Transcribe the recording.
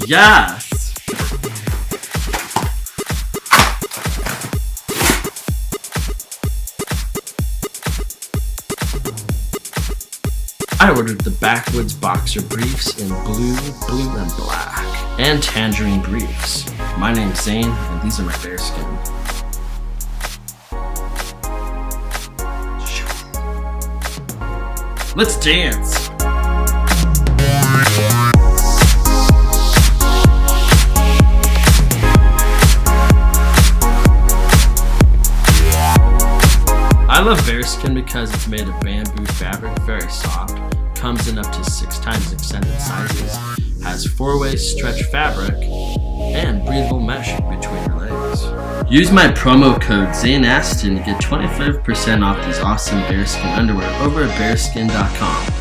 Yes! I ordered the Backwoods Boxer briefs in blue, and black, and tangerine briefs. My name's Zane, and these are my bearskin. Let's dance! I love bearskin because it's made of bamboo fabric, very soft, comes in up to 6 times extended sizes, has 4-way stretch fabric, and breathable mesh between your legs. Use my promo code Zane Astin to get 25% off these awesome bearskin underwear over at bearskin.com.